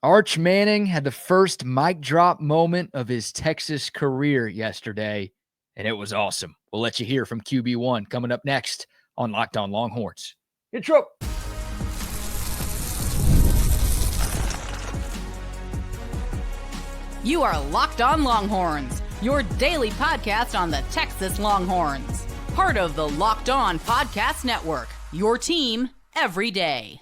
Arch Manning had the first mic drop moment of his Texas career yesterday, and it was awesome. We'll let you hear from QB1 coming up next on Locked On Longhorns. Intro. You are Locked On Longhorns, your daily podcast on the Texas Longhorns. Part of the Locked On Podcast Network, your team every day.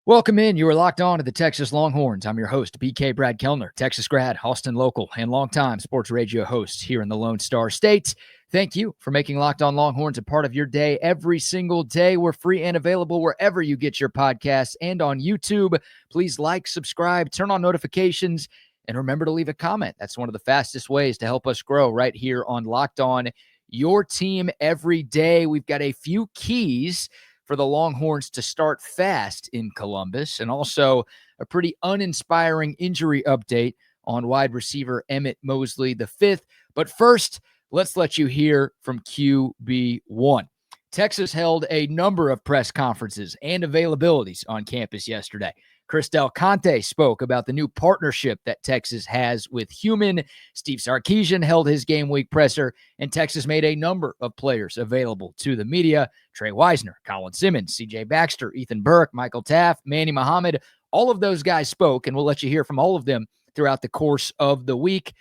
Welcome in. You are locked on to the Texas Longhorns. I'm your host, BK Brad Kellner, Texas grad, Austin local, and longtime sports radio host here in the Lone Star State. Thank you for making Locked On Longhorns a part of your day every single day. We're free and available wherever you get your podcasts and on YouTube. Please like, subscribe, turn on notifications, and remember to leave a comment. That's one of the fastest ways to help us grow right here on Locked On, your team every day. We've got a few keys for the Longhorns to start fast in Columbus, and also a pretty uninspiring injury update on wide receiver Emmett Mosley V. But first, let's let you hear from QB1. Texas held a number of press conferences and availabilities on campus yesterday. Chris Del Conte spoke about the new partnership that Texas has with Human. Steve Sarkisian held his game week presser, and Texas made a number of players available to the media. Trey Wisner, Colin Simmons, CJ Baxter, Ethan Burke, Michael Taft, Manny Muhammad. All of those guys spoke, and we'll let you hear from all of them throughout the course of the week.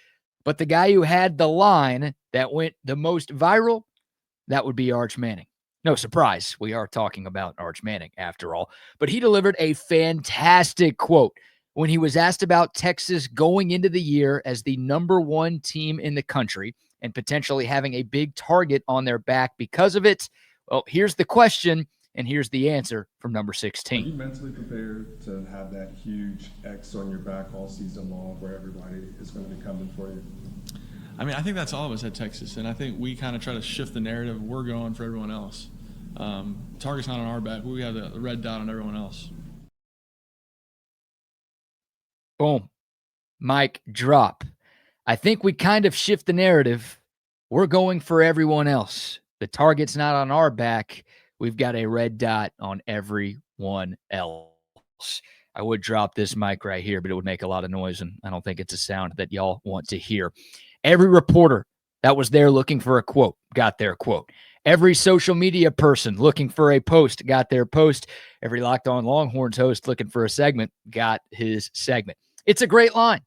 But the guy who had the line that went the most viral, that would be Arch Manning. No surprise, we are talking about Arch Manning after all. But he delivered a fantastic quote when he was asked about Texas going into the year as the number one team in the country and potentially having a big target on their back because of it. Well, here's the question, and here's the answer from number 16. Are you mentally prepared to have that huge X on your back all season long where everybody is going to be coming for you? I mean, I think that's all of us at Texas, and I think we kind of try to shift the narrative. We're going for everyone else. Target's not on our back. We have the red dot on everyone else. Boom. Mic drop. I think we kind of shift the narrative. We're going for everyone else. The target's not on our back. We've got a red dot on everyone else. I would drop this mic right here, but it would make a lot of noise, and I don't think it's a sound that y'all want to hear. Every reporter that was there looking for a quote got their quote. Every social media person looking for a post got their post. Every Locked On Longhorns host looking for a segment got his segment. It's a great line.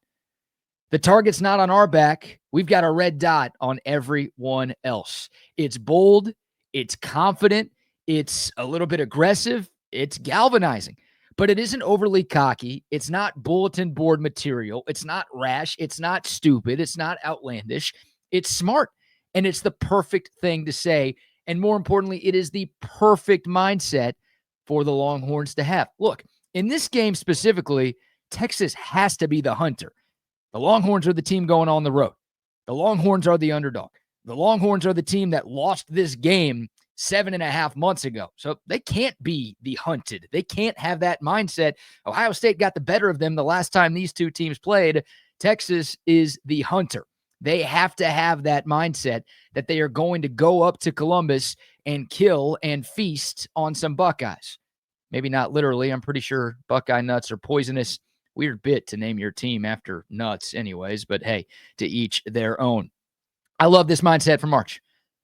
The target's not on our back. We've got a red dot on everyone else. It's bold. It's confident. It's a little bit aggressive. It's galvanizing. But it isn't overly cocky. It's not bulletin board material. It's not rash. It's not stupid. It's not outlandish. It's smart. And it's the perfect thing to say. And more importantly, it is the perfect mindset for the Longhorns to have. Look, in this game specifically, Texas has to be the hunter. The Longhorns are the team going on the road. The Longhorns are the underdog. The Longhorns are the team that lost this game 7.5 months ago. So they can't be the hunted. They can't have that mindset. Ohio State got the better of them the last time these two teams played. Texas is the hunter. They have to have that mindset that they are going to go up to Columbus and kill and feast on some Buckeyes. Maybe not literally. I'm pretty sure Buckeye nuts are poisonous. Weird bit to name your team after nuts anyways, but hey, to each their own. I love this mindset from Arch.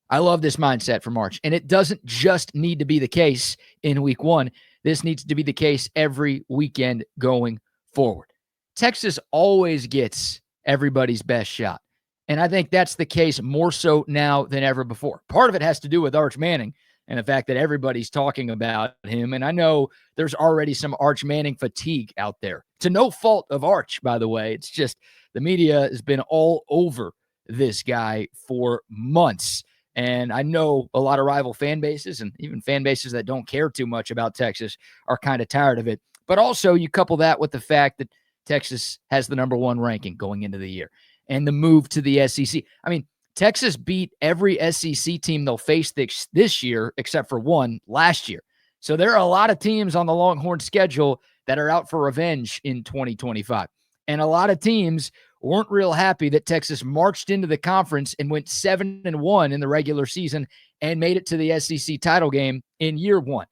I love this mindset from Arch. And it doesn't just need to be the case in week one. This needs to be the case every weekend going forward. Texas always gets everybody's best shot. And I think that's the case more so now than ever before. Part of it has to do with Arch Manning and the fact that everybody's talking about him. And I know there's already some Arch Manning fatigue out there. To no fault of Arch, by the way. It's just the media has been all over this guy for months. And I know a lot of rival fan bases and even fan bases that don't care too much about Texas are kind of tired of it. But also you couple that with the fact that Texas has the number one ranking going into the year and the move to the SEC. I mean, Texas beat every SEC team they'll face this year except for one last year. So there are a lot of teams on the Longhorn schedule that are out for revenge in 2025. And a lot of teams weren't real happy that Texas marched into the conference and went 7-1 in the regular season and made it to the SEC title game in year one.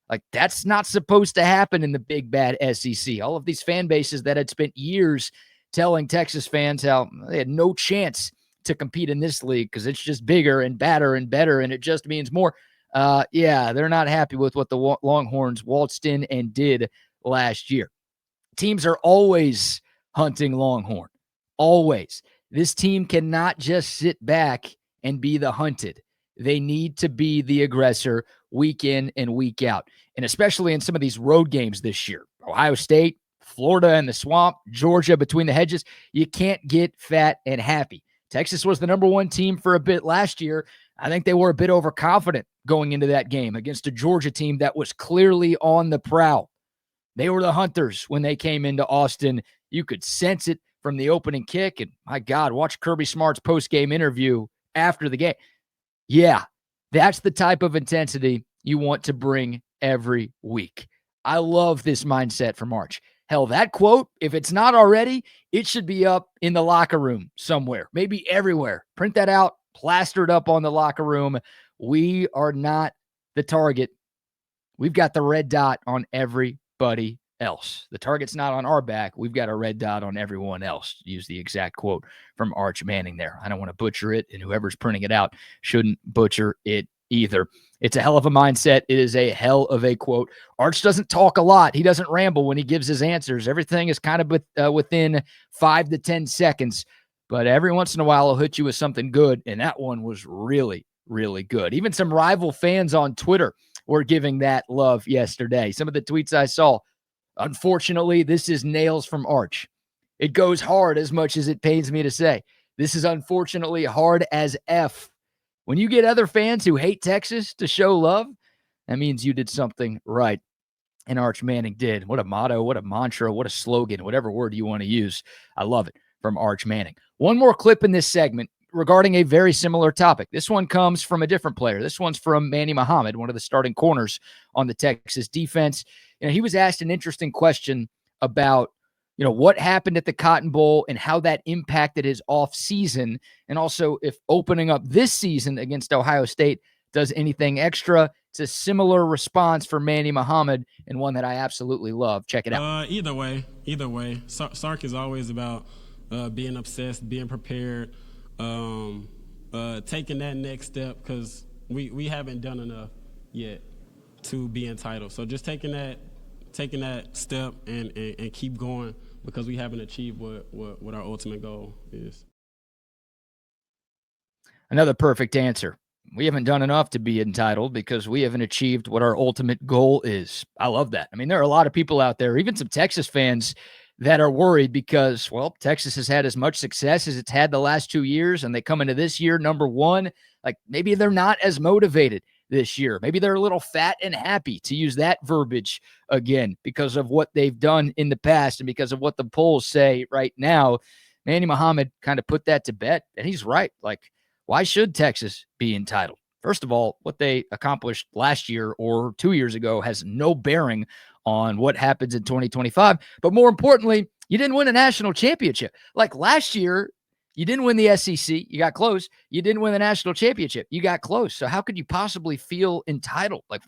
Like, that's not supposed to happen in the big bad SEC. All of these fan bases that had spent years telling Texas fans how they had no chance to compete in this league because it's just bigger and badder and better and it just means more. Yeah, they're not happy with what the Longhorns waltzed in and did last year. Teams are always hunting Longhorn. Always. This team cannot just sit back and be the hunted. They need to be the aggressor week in and week out. And especially in some of these road games this year. Ohio State, Florida in the swamp, Georgia between the hedges. You can't get fat and happy. Texas was the number one team for a bit last year. I think they were a bit overconfident going into that game against a Georgia team that was clearly on the prowl. They were the hunters when they came into Austin. You could sense it from the opening kick. And my God, watch Kirby Smart's post-game interview after the game. Yeah, that's the type of intensity you want to bring every week. I love this mindset from Arch. Hell, that quote, if it's not already, it should be up in the locker room somewhere, maybe everywhere. Print that out, plaster it up on the locker room. We are not the target. We've got the red dot on everybody else. The target's not on our back. We've got a red dot on everyone else. Use the exact quote from Arch Manning there. I don't want to butcher it, and whoever's printing it out shouldn't butcher it either. It's a hell of a mindset. It is a hell of a quote. Arch doesn't talk a lot. He doesn't ramble when he gives his answers. Everything is kind of within 5 to 10 seconds, but every once in a while he'll hit you with something good, and that one was really, really good. Even some rival fans on Twitter were giving that love yesterday. Some of the tweets I saw, unfortunately, this is nails from Arch. It goes hard as much as it pains me to say. This is unfortunately hard as F. When you get other fans who hate Texas to show love, that means you did something right. And Arch Manning did. What a motto, what a mantra, what a slogan, whatever word you want to use. I love it from Arch Manning. One more clip in this segment regarding a very similar topic. This one comes from a different player. This one's from Manny Muhammad, one of the starting corners on the Texas defense. He was asked an interesting question about, what happened at the Cotton Bowl and how that impacted his offseason, and also if opening up this season against Ohio State does anything extra. It's a similar response for Manny Muhammad, and one that I absolutely love. Check it out. Either way. Sark is always about being obsessed, being prepared, taking that next step, because we haven't done enough yet to be entitled. So just taking that step and keep going, because we haven't achieved what our ultimate goal is. Another perfect answer. We haven't done enough to be entitled because we haven't achieved what our ultimate goal is. I love that. I mean, there are a lot of people out there, even some Texas fans, that are worried because, Texas has had as much success as it's had the last 2 years, and they come into this year number one. Like, maybe they're not as motivated this year. Maybe they're a little fat and happy, to use that verbiage again, because of what they've done in the past and because of what the polls say right now. Manny Muhammad kind of put that to bed, and he's right. Like, why should Texas be entitled? First of all, what they accomplished last year or 2 years ago has no bearing on what happens in 2025. But more importantly, you didn't win a national championship. Like last year, you didn't win the SEC. You got close. You didn't win the national championship. You got close. So how could you possibly feel entitled? Like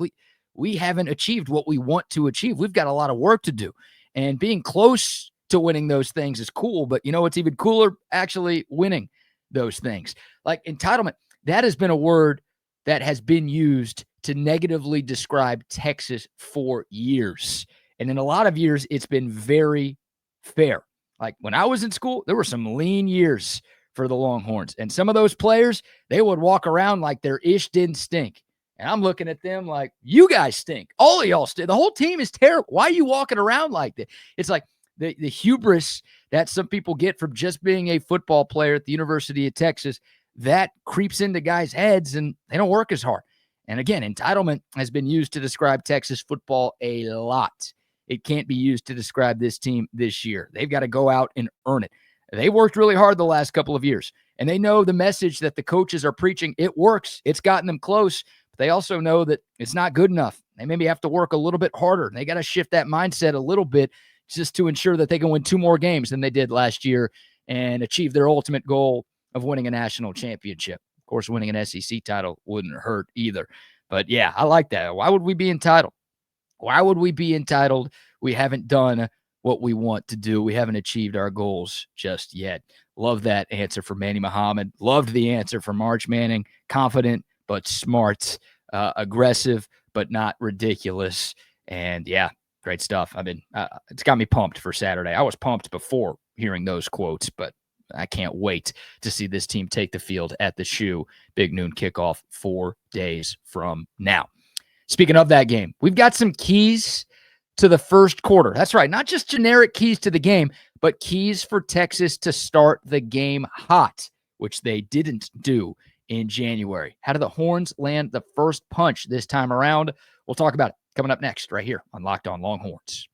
we haven't achieved what we want to achieve. We've got a lot of work to do. And being close to winning those things is cool. But what's even cooler? Actually winning those things. Like entitlement, that has been a word that has been used to negatively describe Texas for years. And in a lot of years, it's been very fair. Like when I was in school, there were some lean years for the Longhorns. And some of those players, they would walk around like their ish didn't stink. And I'm looking at them like, you guys stink. All of y'all stink. The whole team is terrible. Why are you walking around like that? It's like the hubris that some people get from just being a football player at the University of Texas, that creeps into guys' heads and they don't work as hard. And again, entitlement has been used to describe Texas football a lot. It can't be used to describe this team this year. They've got to go out and earn it. They worked really hard the last couple of years, and they know the message that the coaches are preaching. It works. It's gotten them close, but they also know that it's not good enough. They maybe have to work a little bit harder. They got to shift that mindset a little bit just to ensure that they can win 2 more games than they did last year and achieve their ultimate goal of winning a national championship. Of course, winning an SEC title wouldn't hurt either. But yeah, I like that. Why would we be entitled? Why would we be entitled? We haven't done what we want to do. We haven't achieved our goals just yet. Love that answer from Manny Muhammad. Loved the answer from Arch Manning. Confident but smart, aggressive but not ridiculous. And yeah, great stuff. I mean, it's got me pumped for Saturday. I was pumped before hearing those quotes, but I can't wait to see this team take the field at the Shoe. Big noon kickoff 4 days from now. Speaking of that game, we've got some keys to the first quarter. That's right. Not just generic keys to the game, but keys for Texas to start the game hot, which they didn't do in January. How do the Horns land the first punch this time around? We'll talk about it coming up next right here on Locked On Longhorns.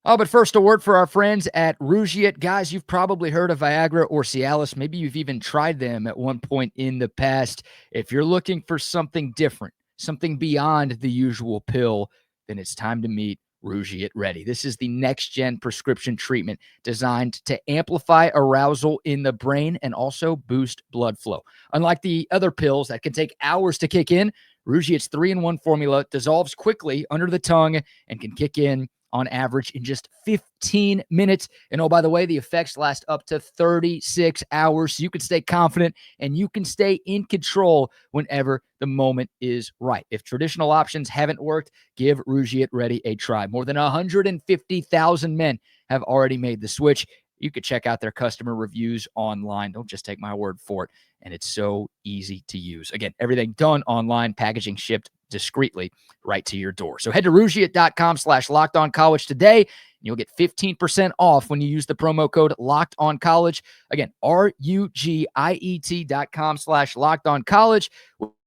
Oh, but first, a word for our friends at Rougiet. Guys, you've probably heard of Viagra or Cialis. Maybe you've even tried them at one point in the past. If you're looking for something different, something beyond the usual pill, then it's time to meet Rougiet Ready. This is the next-gen prescription treatment designed to amplify arousal in the brain and also boost blood flow. Unlike the other pills that can take hours to kick in, Rougiet's 3-in-1 formula dissolves quickly under the tongue and can kick in on average in just 15 minutes. And oh, by the way, the effects last up to 36 hours. So you can stay confident and you can stay in control whenever the moment is right. If traditional options haven't worked, give Rougiet Ready a try. More than 150,000 men have already made the switch. You could check out their customer reviews online. Don't just take my word for it. And it's so easy to use. Again, everything done online, packaging shipped discreetly right to your door. So head to Rougiet.com/LockedOnCollege today, and you'll get 15% off when you use the promo code LockedOnCollege. Again, RUGIET.com/LockedOnCollege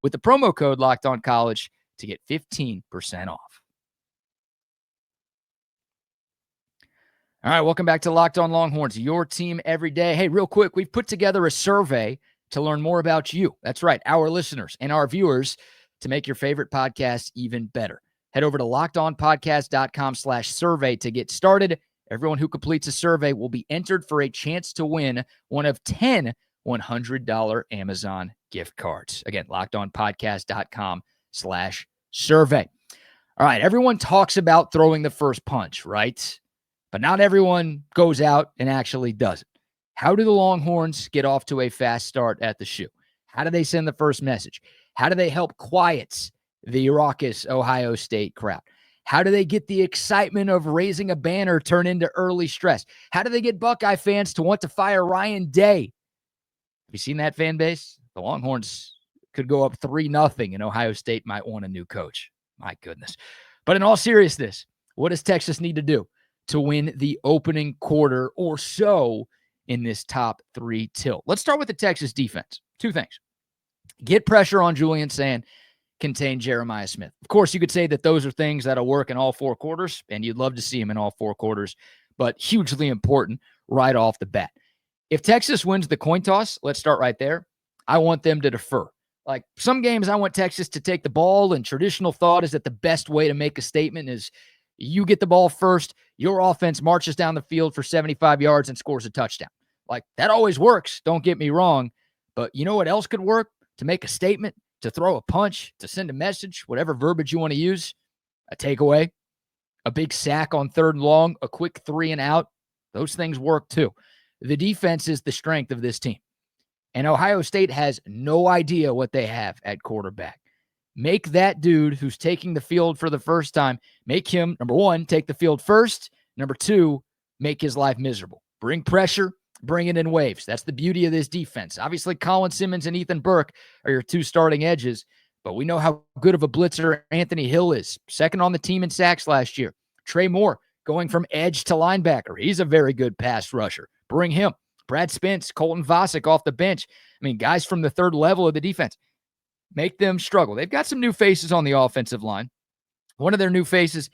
with the promo code LockedOnCollege to get 15% off. All right, welcome back to Locked On Longhorns, your team every day. Hey, real quick, we've put together a survey to learn more about you. That's right, our listeners and our viewers, to make your favorite podcast even better. Head over to LockedOnPodcast.com/survey to get started. Everyone who completes a survey will be entered for a chance to win one of 10 $100 Amazon gift cards. Again, LockedOnPodcast.com/survey. All right, everyone talks about throwing the first punch, right? But not everyone goes out and actually does it. How do the Longhorns get off to a fast start at the Shoe? How do they send the first message? How do they help quiet the raucous Ohio State crowd? How do they get the excitement of raising a banner turn into early stress? How do they get Buckeye fans to want to fire Ryan Day? Have you seen that fan base? The Longhorns could go up 3-0 and Ohio State might want a new coach. My goodness. But in all seriousness, what does Texas need to do to win the opening quarter or so in this top 3 tilt? Let's start with the Texas defense. 2 things. Get pressure on Julian Sand, contain Jeremiah Smith. Of course, you could say that those are things that'll work in all 4 quarters, and you'd love to see him in all 4 quarters, but hugely important right off the bat. If Texas wins the coin toss, let's start right there. I want them to defer. Like some games, I want Texas to take the ball, and traditional thought is that the best way to make a statement is you get the ball first, your offense marches down the field for 75 yards and scores a touchdown. Like that always works, don't get me wrong, but you know what else could work? To make a statement, to throw a punch, to send a message, whatever verbiage you want to use, a takeaway, a big sack on 3rd and long, a quick 3 and out. Those things work too. The defense is the strength of this team. And Ohio State has no idea what they have at quarterback. Make that dude who's taking the field for the first time, make him, number 1, take the field first. Number 2, make his life miserable. Bring pressure. Bring it in waves. That's the beauty of this defense. Obviously, Colin Simmons and Ethan Burke are your 2 starting edges, but we know how good of a blitzer Anthony Hill is. 2nd on the team in sacks last year. Trey Moore going from edge to linebacker. He's a very good pass rusher. Bring him. Brad Spence, Colton Vasek off the bench. I mean, guys from the 3rd level of the defense. Make them struggle. They've got some new faces on the offensive line. One of their new faces,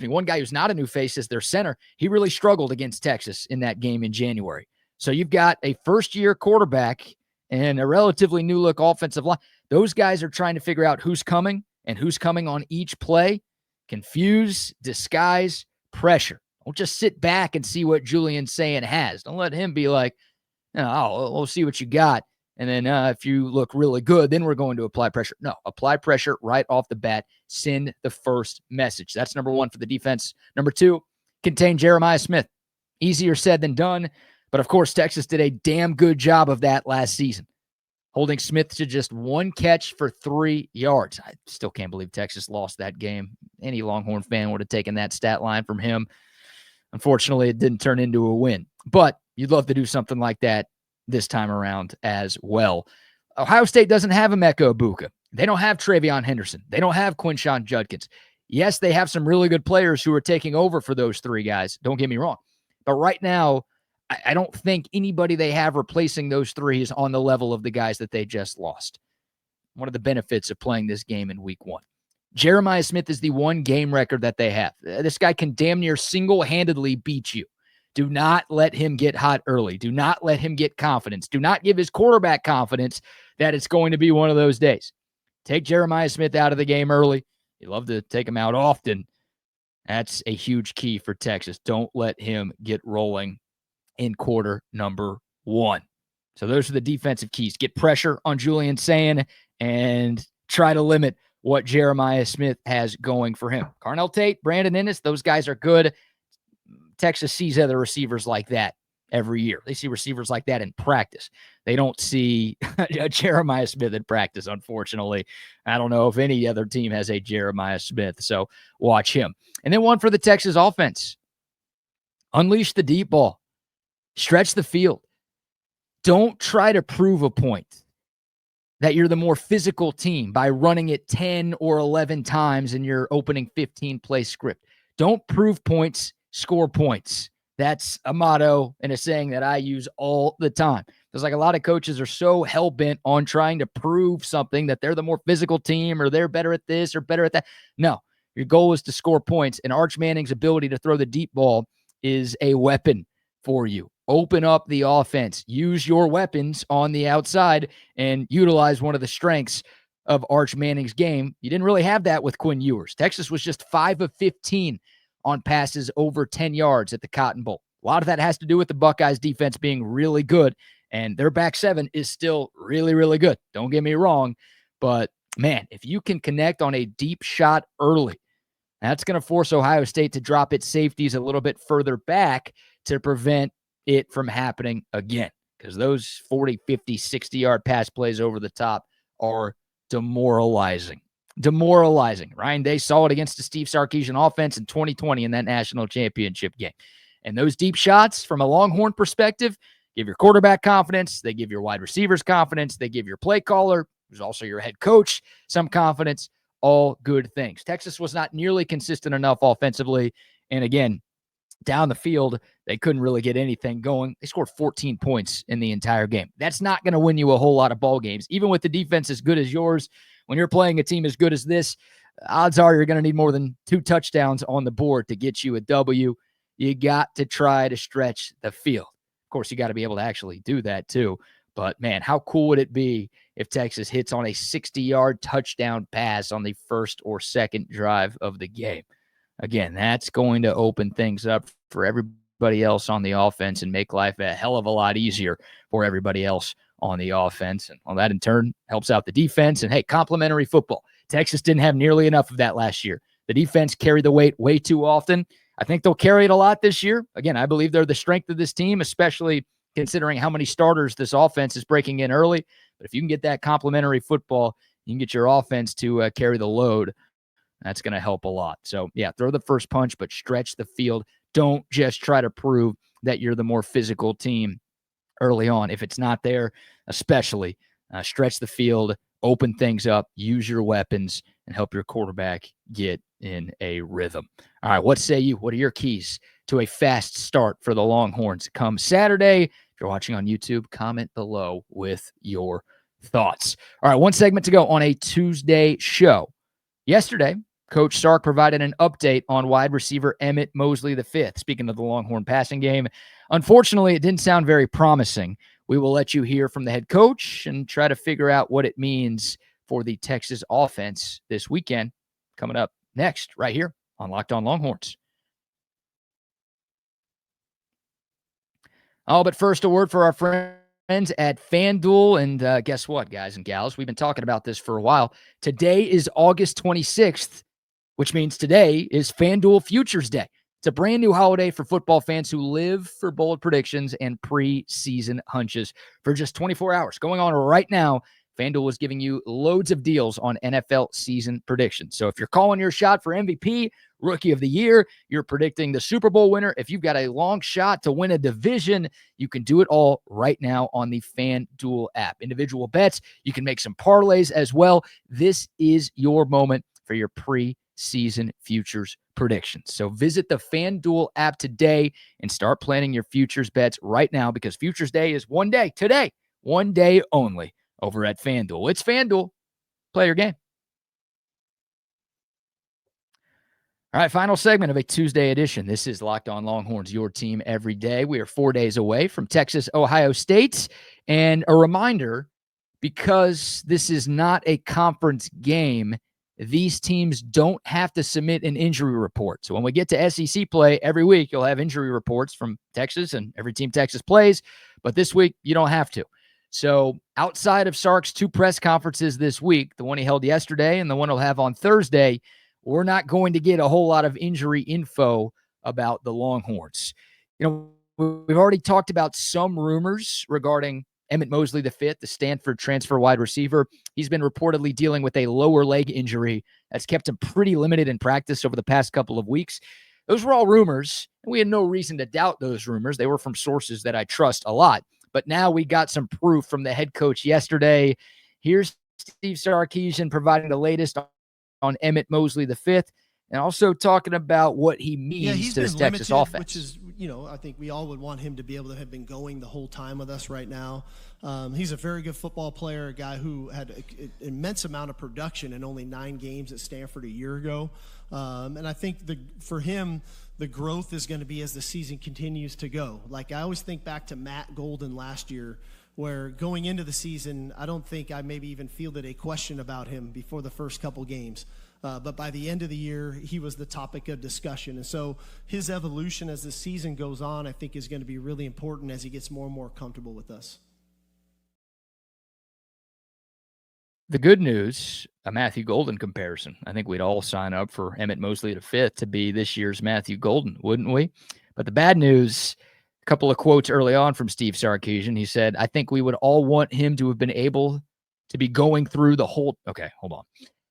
one guy who's not a new face is their center. He really struggled against Texas in that game in January. So you've got a first-year quarterback and a relatively new-look offensive line. Those guys are trying to figure out who's coming and who's coming on each play. Confuse, disguise, pressure. Don't just sit back and see what Julian Sand has. Don't let him be like, oh, we'll see what you got. And then if you look really good, then we're going to apply pressure. No, apply pressure right off the bat. Send the first message. That's number one for the defense. Number two, contain Jeremiah Smith. Easier said than done. But, of course, Texas did a damn good job of that last season, holding Smith to just one catch for 3 yards. I still can't believe Texas lost that game. Any Longhorn fan would have taken that stat line from him. Unfortunately, it didn't turn into a win. But you'd love to do something like that this time around as well. Ohio State doesn't have Emeka Egbuka. They don't have Travion Henderson. They don't have Quinshon Judkins. Yes, they have some really good players who are taking over for those three guys. Don't get me wrong. But right now, I don't think anybody they have replacing those three is on the level of the guys that they just lost. One of the benefits of playing this game in week one. Jeremiah Smith is the one game record that they have. This guy can damn near single-handedly beat you. Do not let him get hot early. Do not let him get confidence. Do not give his quarterback confidence that it's going to be one of those days. Take Jeremiah Smith out of the game early. You love to take him out often. That's a huge key for Texas. Don't let him get rolling in quarter number one. So those are the defensive keys. Get pressure on Julian Sayin and try to limit what Jeremiah Smith has going for him. Carnell Tate, Brandon Ennis, those guys are good. Texas sees other receivers like that every year. They see receivers like that in practice. They don't see Jeremiah Smith in practice, unfortunately. I don't know if any other team has a Jeremiah Smith, so watch him. And then one for the Texas offense. Unleash the deep ball. Stretch the field. Don't try to prove a point that you're the more physical team by running it 10 or 11 times in your opening 15-play script. Don't prove points, score points. That's a motto and a saying that I use all the time. Because like a lot of coaches are so hell-bent on trying to prove something that they're the more physical team or they're better at this or better at that. No, your goal is to score points, and Arch Manning's ability to throw the deep ball is a weapon for you. Open up the offense. Use your weapons on the outside and utilize one of the strengths of Arch Manning's game. You didn't really have that with Quinn Ewers. Texas was just 5 of 15 on passes over 10 yards at the Cotton Bowl. A lot of that has to do with the Buckeyes defense being really good, and their back seven is still really, really good. Don't get me wrong, but man, if you can connect on a deep shot early, that's going to force Ohio State to drop its safeties a little bit further back to prevent it from happening again, because those 40, 50, 60-yard pass plays over the top are demoralizing. Ryan Day saw it against the Steve Sarkisian offense in 2020 in that national championship game. And those deep shots, from a Longhorn perspective, give your quarterback confidence. They give your wide receivers confidence. They give your play caller, who's also your head coach, some confidence. All good things. Texas was not nearly consistent enough offensively. And again, down the field, they couldn't really get anything going. They scored 14 points in the entire game. That's not going to win you a whole lot of ball games. Even with the defense as good as yours, when you're playing a team as good as this, odds are you're going to need more than 2 touchdowns on the board to get you a W. You got to try to stretch the field. Of course, you got to be able to actually do that too. But, man, how cool would it be if Texas hits on a 60-yard touchdown pass on the first or second drive of the game? Again, that's going to open things up for everybody else on the offense and make life a hell of a lot easier for everybody else on the offense. And well, that in turn helps out the defense. And, hey, complementary football. Texas didn't have nearly enough of that last year. The defense carried the weight way too often. I think they'll carry it a lot this year. Again, I believe they're the strength of this team, especially considering how many starters this offense is breaking in early. But if you can get that complementary football, you can get your offense to carry the load. That's going to help a lot. So, yeah, throw the first punch, but stretch the field. Don't just try to prove that you're the more physical team early on. If it's not there, especially, stretch the field, open things up, use your weapons, and help your quarterback get in a rhythm. All right, what say you? What are your keys to a fast start for the Longhorns come Saturday? If you're watching on YouTube, comment below with your thoughts. All right, one segment to go on a Tuesday show. Yesterday, Coach Sark provided an update on wide receiver Emmett Mosley V. Speaking of the Longhorn passing game, unfortunately, it didn't sound very promising. We will let you hear from the head coach and try to figure out what it means for the Texas offense this weekend. Coming up next, right here on Locked On Longhorns. Oh, but first, a word for our friends friends at FanDuel. And guess what, guys and gals? We've been talking about this for a while. Today is August 26th, which means today is FanDuel Futures Day. It's a brand new holiday for football fans who live for bold predictions and preseason hunches for just 24 hours. Going on right now, FanDuel is giving you loads of deals on NFL season predictions. So if you're calling your shot for MVP, Rookie of the Year, you're predicting the Super Bowl winner, if you've got a long shot to win a division, you can do it all right now on the FanDuel app. Individual bets, you can make some parlays as well. This is your moment for your preseason futures predictions. So visit the FanDuel app today and start planning your futures bets right now, because Futures Day is one day, today, one day only over at FanDuel. It's FanDuel. Play your game. All right, final segment of a Tuesday edition. This is Locked On Longhorns, your team every day. We are 4 days away from Texas, Ohio State. And a reminder, because this is not a conference game, these teams don't have to submit an injury report. So when we get to SEC play every week, you'll have injury reports from Texas and every team Texas plays. But this week, you don't have to. So outside of Sark's two press conferences this week, the one he held yesterday and the one he'll have on Thursday, we're not going to get a whole lot of injury info about the Longhorns. You know, we've already talked about some rumors regarding Emmett Mosley V, the Stanford transfer wide receiver. He's been reportedly dealing with a lower leg injury that's kept him pretty limited in practice over the past couple of weeks. Those were all rumors, and we had no reason to doubt those rumors. They were from sources that I trust a lot. But now we got some proof from the head coach yesterday. Here's Steve Sarkisian providing the latest on Emmett Mosley V, and also talking about what he means to this Texas offense. Which is, you know, I think we all would want him to be able to have been going the whole time with us right now. He's a very good football player, a guy who had an immense amount of production in only 9 games at Stanford a year ago. And I think for him, the growth is going to be as the season continues to go. Like, I always think back to Matt Golden last year, where going into the season, I don't think I maybe even fielded a question about him before the first couple games. But by the end of the year, he was the topic of discussion. And so his evolution as the season goes on, I think, is going to be really important as he gets more and more comfortable with us. The good news, a Matthew Golden comparison. I think we'd all sign up for Emmett Mosley V to be this year's Matthew Golden, wouldn't we? But the bad news, a couple of quotes early on from Steve Sarkisian. He said, I think we would all want him to have been able to be going through the whole... Okay, hold on.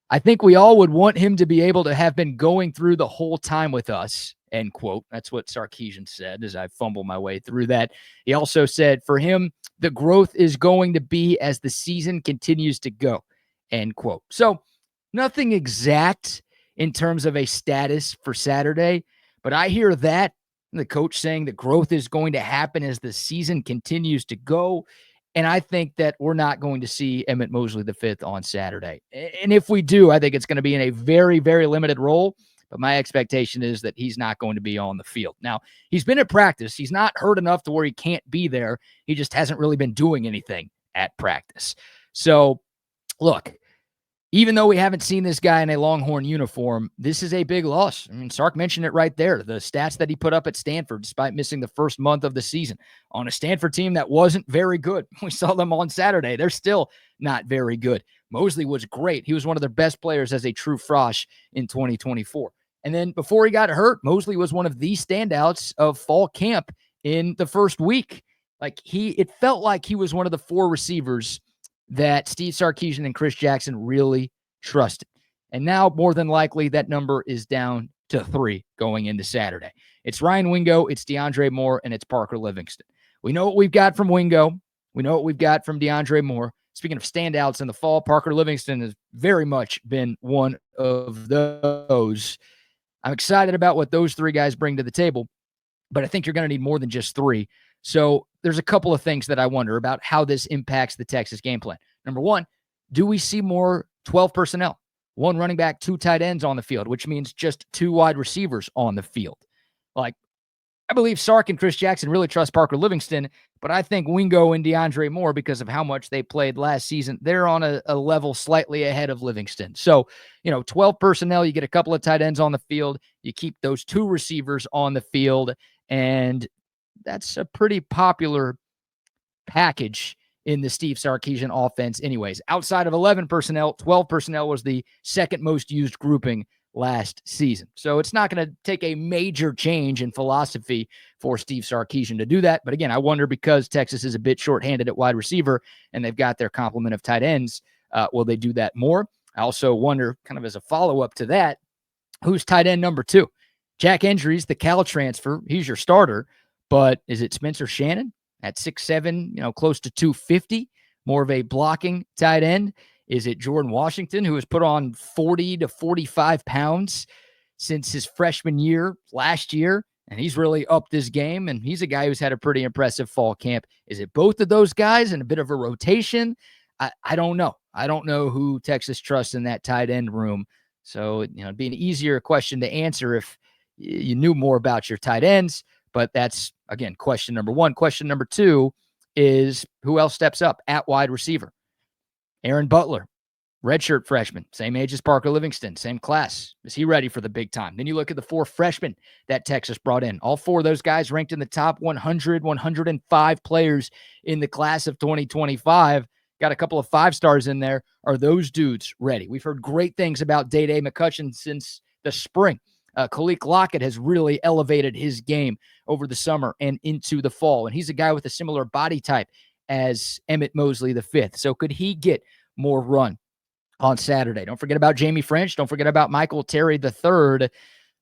I think we all would want him to be able to have been going through the whole time with us, end quote. That's what Sarkisian said as I fumble my way through that. He also said, for him, the growth is going to be as the season continues to go, end quote. So nothing exact in terms of a status for Saturday, but I hear that, the coach saying the growth is going to happen as the season continues to go. And I think that we're not going to see Emmett Mosley V on Saturday. And if we do, I think it's going to be in a very, very limited role. But my expectation is that he's not going to be on the field. Now, he's been at practice. He's not hurt enough to where he can't be there. He just hasn't really been doing anything at practice. So, look, even though we haven't seen this guy in a Longhorn uniform, this is a big loss. I mean, Sark mentioned it right there. The stats that he put up at Stanford, despite missing the first month of the season, on a Stanford team that wasn't very good. We saw them on Saturday. They're still not very good. Mosley was great. He was one of their best players as a true frosh in 2024. And then before he got hurt, Mosley was one of the standouts of fall camp in the first week. It felt like he was one of the 4 receivers that Steve Sarkisian and Chris Jackson really trusted. And now, more than likely, that number is down to 3 going into Saturday. It's Ryan Wingo, it's DeAndre Moore, and it's Parker Livingston. We know what we've got from Wingo. We know what we've got from DeAndre Moore. Speaking of standouts in the fall, Parker Livingston has very much been one of those. I'm excited about what those 3 guys bring to the table, but I think you're going to need more than just 3. So there's a couple of things that I wonder about how this impacts the Texas game plan. Number one, do we see more 12 personnel? 1 running back, 2 tight ends on the field, which means just 2 wide receivers on the field. I believe Sark and Chris Jackson really trust Parker Livingston, but I think Wingo and DeAndre Moore, because of how much they played last season, they're on a level slightly ahead of Livingston. So, 12 personnel, you get a couple of tight ends on the field, you keep those 2 receivers on the field, and that's a pretty popular package in the Steve Sarkisian offense anyways. Outside of 11 personnel, 12 personnel was the second most used grouping last season. So it's not going to take a major change in philosophy for Steve Sarkisian to do that. But again, I wonder, because Texas is a bit shorthanded at wide receiver and they've got their complement of tight ends, will they do that more? I also wonder, kind of as a follow-up to that, who's tight end number 2? Jack Endries, the Cal transfer, he's your starter, but is it Spencer Shannon at 6'7", close to 250, more of a blocking tight end? Is it Jordan Washington, who has put on 40 to 45 pounds since his freshman year last year, and he's really upped his game, and he's a guy who's had a pretty impressive fall camp? Is it both of those guys and a bit of a rotation? I don't know. I don't know who Texas trusts in that tight end room. So, it'd be an easier question to answer if you knew more about your tight ends. But that's, again, question number 1. Question number 2 is, who else steps up at wide receiver? Aaron Butler, redshirt freshman, same age as Parker Livingston, same class. Is he ready for the big time? Then you look at the 4 freshmen that Texas brought in. All 4 of those guys ranked in the top 100, 105 players in the class of 2025. Got a couple of 5-stars in there. Are those dudes ready? We've heard great things about Day-Day McCutcheon since the spring. Khalik Lockett has really elevated his game over the summer and into the fall. And he's a guy with a similar body type as Emmett Mosley V. So could he get more run on Saturday? Don't forget about Jamie French. Don't forget about Michael Terry III.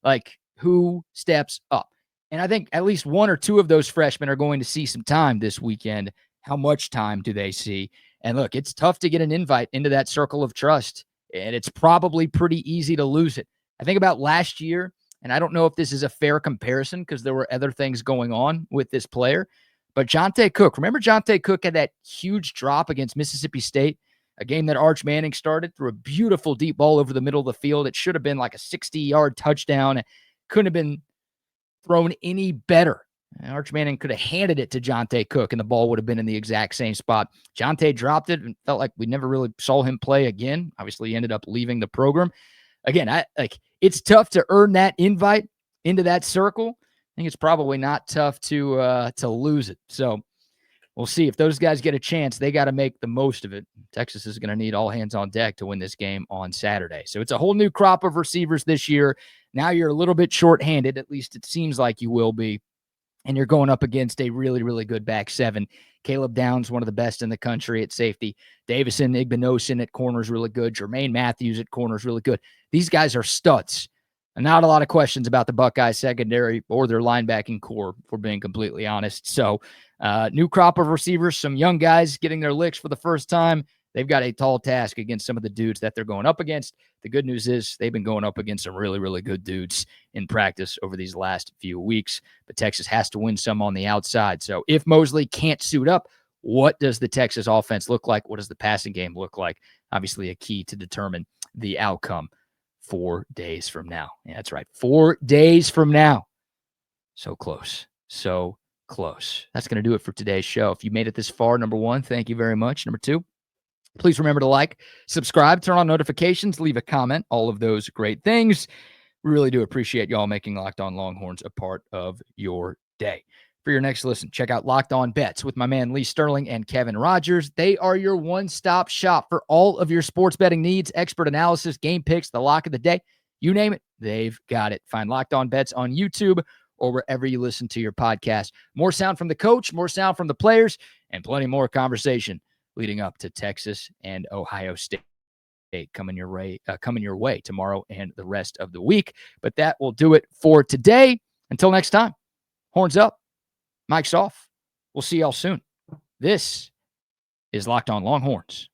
Like, who steps up? And I think at least 1 or 2 of those freshmen are going to see some time this weekend. How much time do they see? And look, it's tough to get an invite into that circle of trust, and it's probably pretty easy to lose it. I think about last year, and I don't know if this is a fair comparison because there were other things going on with this player, but Jonte Cook. Remember Jonte Cook had that huge drop against Mississippi State, a game that Arch Manning started, threw a beautiful deep ball over the middle of the field. It should have been like a 60-yard touchdown. It couldn't have been thrown any better. Arch Manning could have handed it to Jonte Cook, and the ball would have been in the exact same spot. Jonte dropped it and felt like we never really saw him play again. Obviously, he ended up leaving the program. Again, it's tough to earn that invite into that circle. I think it's probably not tough to lose it. So we'll see. If those guys get a chance, they got to make the most of it. Texas is going to need all hands on deck to win this game on Saturday. So it's a whole new crop of receivers this year. Now you're a little bit shorthanded, at least it seems like you will be. And you're going up against a really, really good back 7. Caleb Downs, one of the best in the country at safety. Davison Igbinosin at corner is really good. Jermaine Matthews at corner is really good. These guys are studs. And not a lot of questions about the Buckeyes secondary or their linebacking core, if we're being completely honest. So new crop of receivers, some young guys getting their licks for the first time. They've got a tall task against some of the dudes that they're going up against. The good news is they've been going up against some really, really good dudes in practice over these last few weeks. But Texas has to win some on the outside. So if Mosley can't suit up, what does the Texas offense look like? What does the passing game look like? Obviously a key to determine the outcome 4 days from now. Yeah, that's right. 4 days from now. So close. So close. That's going to do it for today's show. If you made it this far, number 1, thank you very much. Number 2, please remember to like, subscribe, turn on notifications, leave a comment, all of those great things. We really do appreciate y'all making Locked On Longhorns a part of your day. For your next listen, check out Locked On Bets with my man Lee Sterling and Kevin Rogers. They are your one-stop shop for all of your sports betting needs, expert analysis, game picks, the lock of the day. You name it, they've got it. Find Locked On Bets on YouTube or wherever you listen to your podcast. More sound from the coach, more sound from the players, and plenty more conversation leading up to Texas and Ohio State coming your way tomorrow and the rest of the week. But that will do it for today. Until next time, horns up, mic's off. We'll see y'all soon. This is Locked On Longhorns.